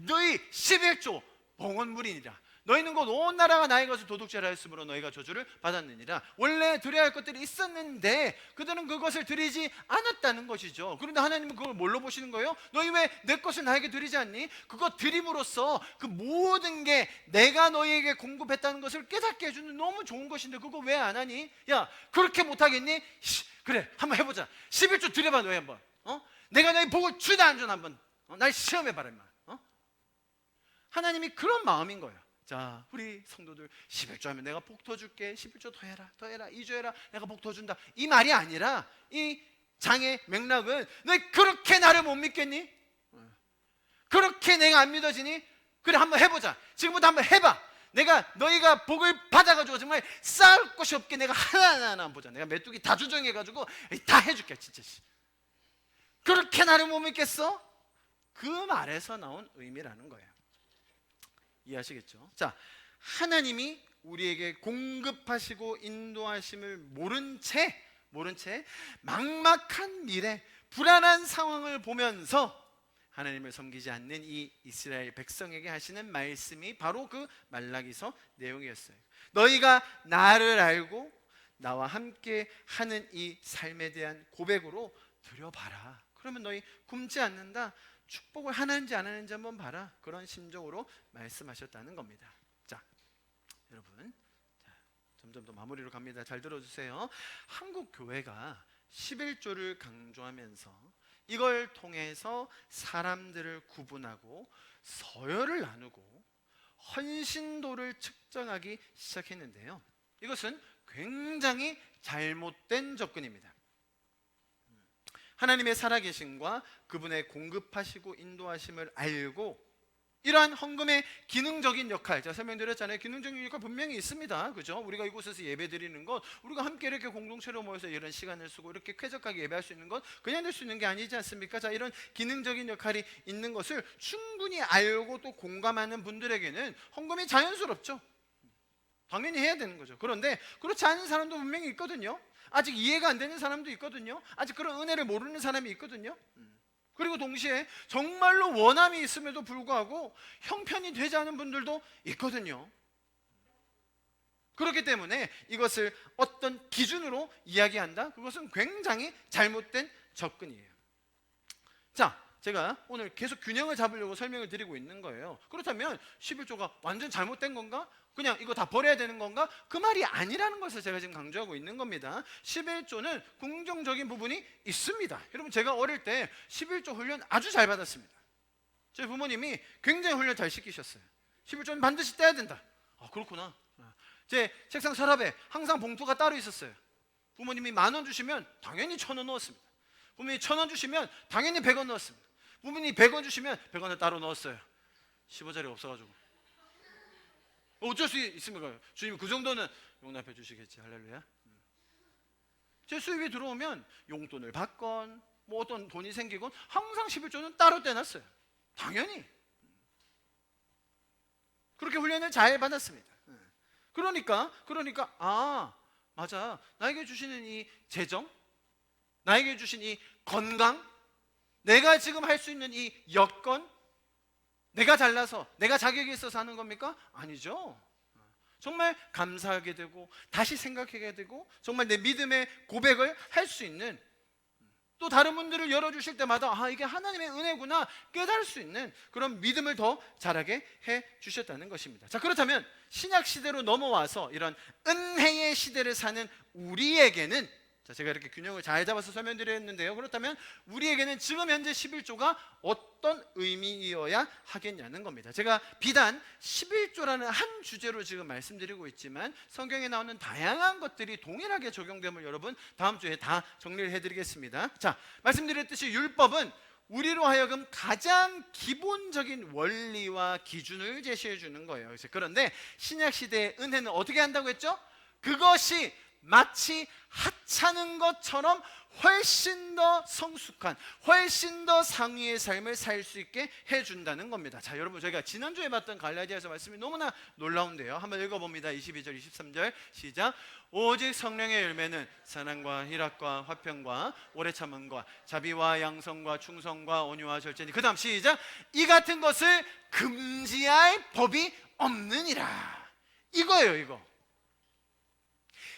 너희 11조 봉헌물이니라. 너희는 곧 온 나라가 나의 것을 도둑질하였으므로 너희가 저주를 받았느니라. 원래 드려야 할 것들이 있었는데 그들은 그것을 드리지 않았다는 것이죠. 그런데 하나님은 그걸 뭘로 보시는 거예요? 너희 왜 내 것을 나에게 드리지 않니? 그거 드림으로써 그 모든 게 내가 너희에게 공급했다는 것을 깨닫게 해주는 너무 좋은 것인데 그거 왜 안 하니? 야, 그렇게 못하겠니? 그래, 한번 해보자. 11조 드려봐. 너희 한번. 내가 너희 복을 주다 안 주나 한번 날 시험해봐라. 하나님이 그런 마음인 거예요. 자, 우리 성도들 11조 하면 내가 복 더 줄게. 11조 더 해라, 2조 해라. 내가 복 더 준다. 이 말이 아니라 이 장의 맥락은 너희 그렇게 나를 못 믿겠니? 그렇게 내가 안 믿어지니? 그래, 한번 해보자. 지금부터 한번 해봐. 내가 너희가 복을 받아가지고 정말 쌓을 곳이 없게 내가 하나하나 보자. 내가 메뚜기 다 조정해가지고 다 해줄게. 진짜. 그렇게 나를 못 믿겠어? 그 말에서 나온 의미라는 거예요. 이해하시겠죠? 자, 하나님이 우리에게 공급하시고 인도하심을 모른 채 막막한 미래, 불안한 상황을 보면서 하나님을 섬기지 않는 이 이스라엘 백성에게 하시는 말씀이 바로 그 말라기서 내용이었어요. 너희가 나를 알고 나와 함께 하는 이 삶에 대한 고백으로 드려봐라. 그러면 너희 굶지 않는다. 축복을 하는지 안 하는지 한번 봐라. 그런 심정으로 말씀하셨다는 겁니다. 자, 여러분 점점 더 마무리로 갑니다. 잘 들어주세요. 한국 교회가 11조를 강조하면서 이걸 통해서 사람들을 구분하고 서열을 나누고 헌신도를 측정하기 시작했는데요. 이것은 굉장히 잘못된 접근입니다. 하나님의 살아계심과 그분의 공급하시고 인도하심을 알고 이러한 헌금의 기능적인 역할, 제가 설명드렸잖아요. 기능적인 역할 분명히 있습니다. 그죠? 우리가 이곳에서 예배 드리는 것, 우리가 함께 이렇게 공동체로 모여서 이런 시간을 쓰고 이렇게 쾌적하게 예배할 수 있는 것 그냥 될 수 있는 게 아니지 않습니까? 자, 이런 기능적인 역할이 있는 것을 충분히 알고 또 공감하는 분들에게는 헌금이 자연스럽죠. 당연히 해야 되는 거죠. 그런데 그렇지 않은 사람도 분명히 있거든요. 아직 이해가 안 되는 사람도 있거든요. 아직 그런 은혜를 모르는 사람이 있거든요. 그리고 동시에 정말로 원함이 있음에도 불구하고 형편이 되지 않은 분들도 있거든요. 그렇기 때문에 이것을 어떤 기준으로 이야기한다? 그것은 굉장히 잘못된 접근이에요. 자, 제가 오늘 계속 균형을 잡으려고 설명을 드리고 있는 거예요. 그렇다면 11조가 완전 잘못된 건가? 그냥 이거 다 버려야 되는 건가? 그 말이 아니라는 것을 제가 지금 강조하고 있는 겁니다. 11조는 긍정적인 부분이 있습니다. 여러분, 제가 어릴 때 11조 훈련 아주 잘 받았습니다. 제 부모님이 굉장히 훈련 잘 시키셨어요. 11조는 반드시 떼야 된다. 아, 그렇구나. 제 책상 서랍에 항상 봉투가 따로 있었어요. 부모님이 10,000원 주시면 당연히 1,000원 넣었습니다. 부모님이 1,000원 주시면 당연히 100원 넣었습니다. 부모님이 100원 주시면 100원을 따로 넣었어요. 15짜리 없어가지고. 어쩔 수 있습니까? 주님 그 정도는 용납해 주시겠지. 할렐루야. 제 수입이 들어오면 용돈을 받건 뭐 어떤 돈이 생기건 항상 11조는 따로 떼놨어요. 당연히. 그렇게 훈련을 잘 받았습니다. 그러니까 아, 맞아. 나에게 주시는 이 재정, 나에게 주신 이 건강, 내가 지금 할 수 있는 이 여건, 내가 잘나서 내가 자격이 있어서 하는 겁니까? 아니죠. 정말 감사하게 되고 다시 생각하게 되고 정말 내 믿음의 고백을 할 수 있는, 또 다른 분들을 열어주실 때마다 아, 이게 하나님의 은혜구나 깨달을 수 있는 그런 믿음을 더 자라게 해주셨다는 것입니다. 자, 그렇다면 신약 시대로 넘어와서 이런 은혜의 시대를 사는 우리에게는, 자, 제가 이렇게 균형을 잘 잡아서 설명드렸는데요. 그렇다면 우리에게는 지금 현재 11조가 어떤 의미이어야 하겠냐는 겁니다. 제가 비단 11조라는 한 주제로 지금 말씀드리고 있지만 성경에 나오는 다양한 것들이 동일하게 적용됨을 여러분 다음 주에 다 정리를 해드리겠습니다. 자, 말씀드렸듯이 율법은 우리로 하여금 가장 기본적인 원리와 기준을 제시해 주는 거예요. 그런데 신약 시대의 은혜는 어떻게 한다고 했죠? 그것이 마치 하찮은 것처럼 훨씬 더 성숙한, 훨씬 더 상위의 삶을 살 수 있게 해준다는 겁니다. 자, 여러분, 저희가 지난주에 봤던 갈라디아서 말씀이 너무나 놀라운데요. 한번 읽어봅니다. 22절, 23절 시작. 오직 성령의 열매는 사랑과 희락과 화평과 오래 참음과 자비와 양성과 충성과 온유와 절제니, 그 다음 시작. 이 같은 것을 금지할 법이 없느니라. 이거예요, 이거.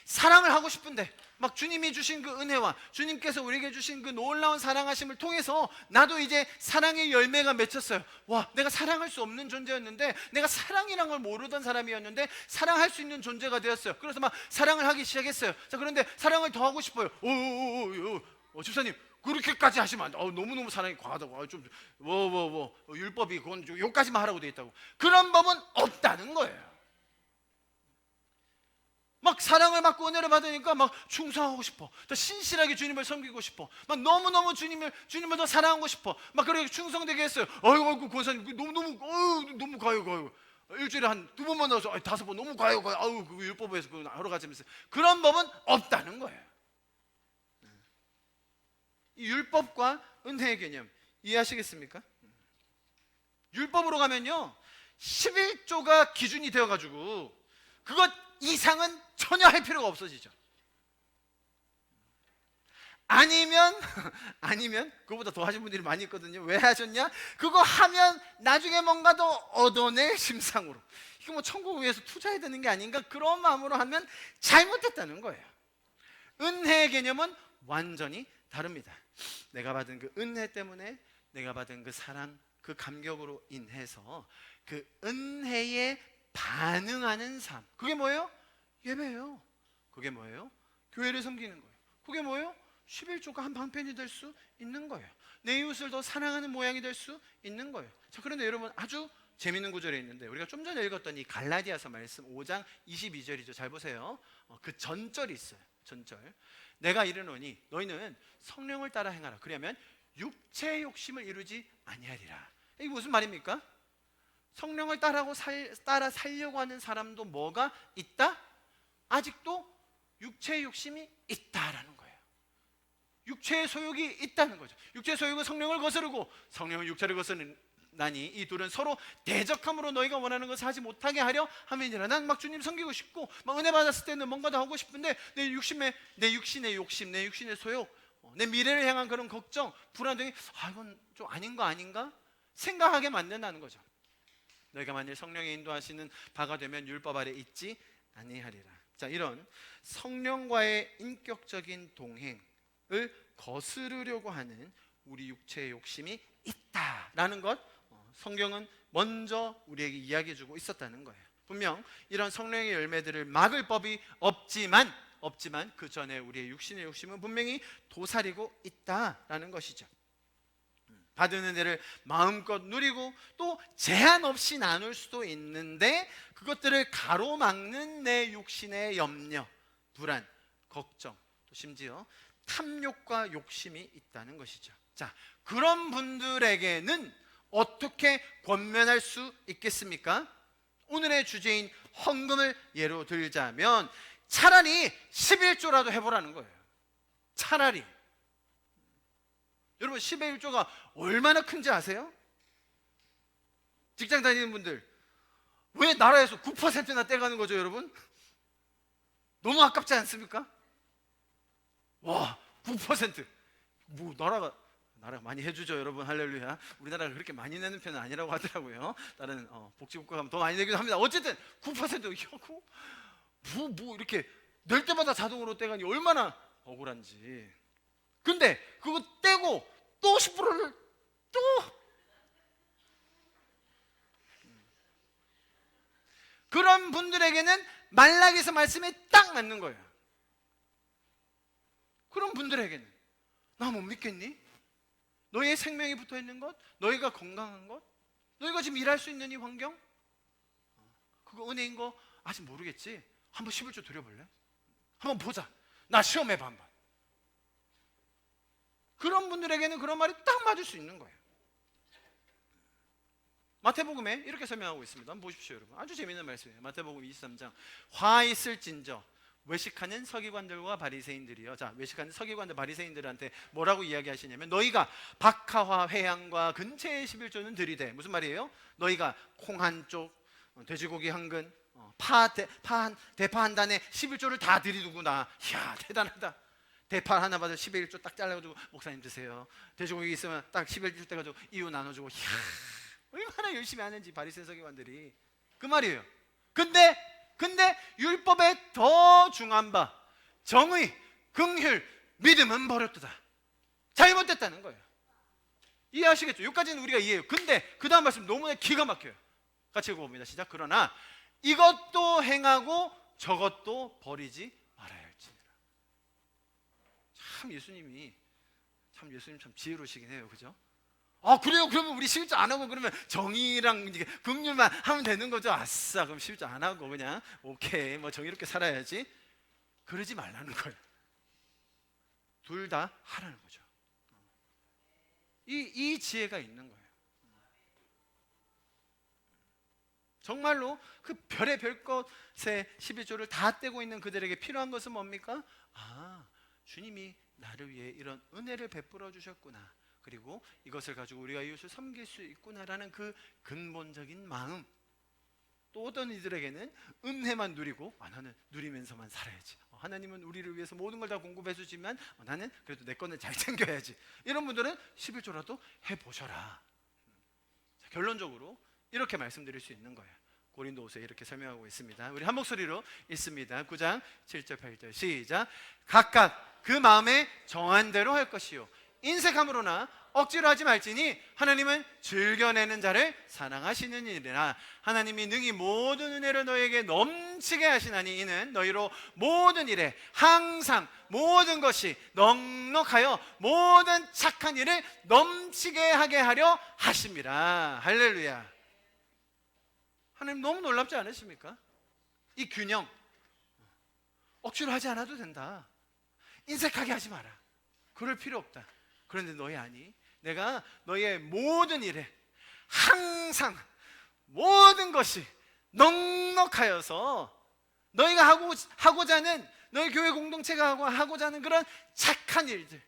사랑을 하고 싶은데 막 주님이 주신 그 은혜와 주님께서 우리에게 주신 그 놀라운 사랑하심을 통해서 나도 이제 사랑의 열매가 맺혔어요. 와, 내가 사랑할 수 없는 존재였는데, 내가 사랑이란 걸 모르던 사람이었는데 사랑할 수 있는 존재가 되었어요. 그래서 막 사랑을 하기 시작했어요. 자, 그런데 사랑을 더 하고 싶어요. 집사님 그렇게까지 하시면 안 돼. 너무너무 사랑이 과하다고. 좀 율법이 그건 좀 요까지만 하라고 돼 있다고. 그런 법은 없다는 거예요. 막 사랑을 받고 은혜를 받으니까 막 충성하고 싶어. 더 신실하게 주님을 섬기고 싶어. 막 너무너무 주님을 더 사랑하고 싶어. 막 그렇게 충성되게 했어요. 아이고 권사님 너무 가요. 일주일에 한 2번만 나와서 5번 너무 가요. 그 율법에서 그 하러 가자면서. 그런 법은 없다는 거예요. 이 율법과 은혜의 개념 이해하시겠습니까? 율법으로 가면요 11조가 기준이 되어가지고 그것 이상은 전혀 할 필요가 없어지죠. 아니면 그거보다 더 하신 분들이 많이 있거든요. 왜 하셨냐? 그거 하면 나중에 뭔가 더 얻어낼 심상으로, 이거 뭐 천국 위해서 투자해야 되는 게 아닌가, 그런 마음으로 하면 잘못됐다는 거예요. 은혜의 개념은 완전히 다릅니다. 내가 받은 그 은혜 때문에, 내가 받은 그 사랑, 그 감격으로 인해서 그 은혜에 반응하는 삶, 그게 뭐예요? 예배예요. 그게 뭐예요? 교회를 섬기는 거예요. 그게 뭐예요? 11조가 한 방편이 될 수 있는 거예요. 내 이웃을 더 사랑하는 모양이 될 수 있는 거예요. 자, 그런데 여러분, 아주 재밌는 구절이 있는데, 우리가 좀 전에 읽었던 이 갈라디아서 말씀 5장 22절이죠. 잘 보세요. 그 전절이 있어요. 전절. 내가 이르노니 너희는 성령을 따라 행하라. 그러면 육체의 욕심을 이루지 아니하리라. 이게 무슨 말입니까? 성령을 따라 살려고 하는 사람도 뭐가 있다? 아직도 육체의 욕심이 있다라는 거예요. 육체의 소욕이 있다는 거죠. 육체의 소욕은 성령을 거스르고 성령은 육체를 거스르나니 이 둘은 서로 대적함으로 너희가 원하는 것을 하지 못하게 하려 함이니라. 난 막 주님 섬기고 싶고 막 은혜 받았을 때는 뭔가 더 하고 싶은데 내 육신의 욕심, 내 육신의 소욕, 내 미래를 향한 그런 걱정, 불안 등이 이건 좀 아닌 거 아닌가? 생각하게 만든다는 거죠. 너희가 만일 성령의 인도하시는 바가 되면 율법 아래 있지 아니하리라. 자, 이런 성령과의 인격적인 동행을 거스르려고 하는 우리 육체의 욕심이 있다라는 것, 성경은 먼저 우리에게 이야기해주고 있었다는 거예요. 분명 이런 성령의 열매들을 막을 법이 없지만 그 전에 우리의 육신의 욕심은 분명히 도사리고 있다라는 것이죠. 받은 은혜를 마음껏 누리고 또 제한 없이 나눌 수도 있는데 그것들을 가로막는 내 육신의 염려, 불안, 걱정, 또 심지어 탐욕과 욕심이 있다는 것이죠. 자, 그런 분들에게는 어떻게 권면할 수 있겠습니까? 오늘의 주제인 헌금을 예로 들자면 차라리 11조라도 해보라는 거예요. 차라리. 여러분, 11조가 얼마나 큰지 아세요? 직장 다니는 분들, 왜 나라에서 9%나 떼가는 거죠, 여러분? 너무 아깝지 않습니까? 와, 9%. 뭐 나라가 많이 해주죠, 여러분. 할렐루야. 우리나라가 그렇게 많이 내는 편은 아니라고 하더라고요. 다른 복지국가 가면 더 많이 내기도 합니다. 어쨌든 9%. 뭐 이렇게 낼 때마다 자동으로 떼가니 얼마나 억울한지. 근데 그거 떼고 또 10%를 또 그런 분들에게는 말라기서 말씀에 딱 맞는 거예요. 그런 분들에게는 나 못 믿겠니? 너희의 생명이 붙어있는 것, 너희가 건강한 것, 너희가 지금 일할 수 있는 이 환경, 그거 은혜인 거 아직 모르겠지? 한번 11조 드려볼래? 한번 보자. 나 시험해봐 한번. 그런 분들에게는 그런 말이 딱 맞을 수 있는 거예요. 마태복음에 이렇게 설명하고 있습니다. 한번 보십시오, 여러분. 아주 재미있는 말씀이에요. 마태복음 23장. 화 있을진저 외식하는 서기관들과 바리새인들이요. 자, 외식하는 서기관들 바리새인들한테 뭐라고 이야기하시냐면 너희가 박하와 회향과 근처의 11조는 들이되, 무슨 말이에요? 너희가 콩 한 쪽, 돼지고기 한 근, 대파 한 단에 11조를 다 들이두구나. 이야, 대단하다. 대파 하나 받아 11조 딱 잘라가지고 목사님 드세요. 돼지고기 있으면 딱 11조 떼가지고 이유 나눠주고. 이야, 얼마나 열심히 하는지 바리새 서기관들이. 그 말이에요. 근데 율법에 더 중한 바 정의, 긍휼, 믿음은 버렸도다. 잘못됐다는 거예요. 이해하시겠죠? 여기까지는 우리가 이해해요. 근데 그 다음 말씀 너무나 기가 막혀요. 같이 읽어봅니다. 시작. 그러나 이것도 행하고 저것도 버리지 말아야 할지니라. 예수님 참 지혜로우시긴 해요. 그죠? 그래요? 그러면 우리 11조 안 하고 그러면 정의랑 긍휼만 하면 되는 거죠? 아싸, 그럼 11조 안 하고 그냥 오케이, 뭐 정의롭게 살아야지. 그러지 말라는 거예요. 둘 다 하라는 거죠. 이 지혜가 있는 거예요. 정말로 그 별의 별것에 11조를 다 떼고 있는 그들에게 필요한 것은 뭡니까? 주님이 나를 위해 이런 은혜를 베풀어 주셨구나. 그리고 이것을 가지고 우리가 이웃을 섬길 수 있구나라는 그 근본적인 마음. 또 어떤 이들에게는 은혜만 누리고 나는 누리면서만 살아야지. 하나님은 우리를 위해서 모든 걸 다 공급해 주지만 나는 그래도 내 거는 잘 챙겨야지. 이런 분들은 11조라도 해보셔라. 자, 결론적으로 이렇게 말씀드릴 수 있는 거예요. 고린도후서에 이렇게 설명하고 있습니다. 우리 한 목소리로 읽습니다. 9장 7절 8절 시작. 각각 그 마음에 정한 대로 할 것이요 인색함으로나 억지로 하지 말지니 하나님은 즐겨내는 자를 사랑하시느니라. 하나님이 능히 모든 은혜로 너에게 넘치게 하시나니 이는 너희로 모든 일에 항상 모든 것이 넉넉하여 모든 착한 일을 넘치게 하게 하려 하심이라. 할렐루야. 하나님 너무 놀랍지 않으십니까? 이 균형, 억지로 하지 않아도 된다. 인색하게 하지 마라. 그럴 필요 없다. 그런데 너희 아니, 내가 너희의 모든 일에 항상 모든 것이 넉넉하여서 너희가 하고자 하는, 너희 교회 공동체가 하고자 하는 그런 착한 일들,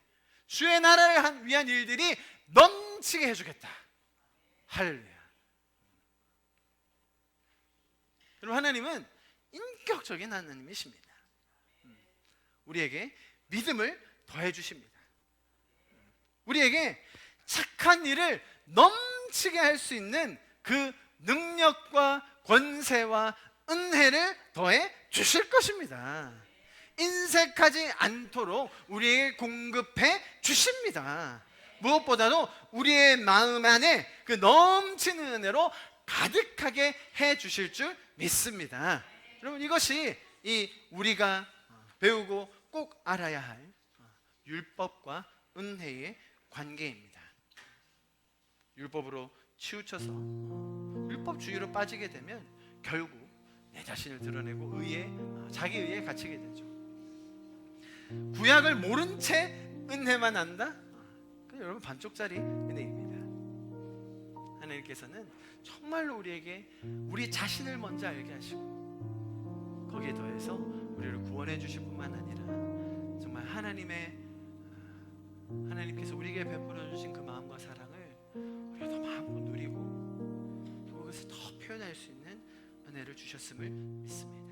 주의 나라를 위한 일들이 넘치게 해주겠다. 할렐루야. 여러분, 하나님은 인격적인 하나님이십니다. 우리에게 믿음을 더해 주십니다. 우리에게 착한 일을 넘치게 할 수 있는 그 능력과 권세와 은혜를 더해 주실 것입니다. 인색하지 않도록 우리에게 공급해 주십니다. 무엇보다도 우리의 마음 안에 그 넘치는 은혜로 가득하게 해 주실 줄 믿습니다. 여러분, 이것이 우리가 배우고 꼭 알아야 할 율법과 은혜의 관계입니다. 율법으로 치우쳐서 율법주의로 빠지게 되면 결국 내 자신을 드러내고 자기 의에 갇히게 되죠. 구약을 모른 채 은혜만 안다? 여러분, 반쪽짜리 은혜입니다. 하나님께서는 정말로 우리에게 우리 자신을 먼저 알게 하시고 거기에 더해서 우리를 구원해 주실 뿐만 아니라 정말 하나님께서 우리에게 베풀어 주신 그 마음과 사랑을 우리가 더 마음으로 누리고 또 그것을 더 표현할 수 있는 은혜를 주셨음을 믿습니다.